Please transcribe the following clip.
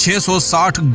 660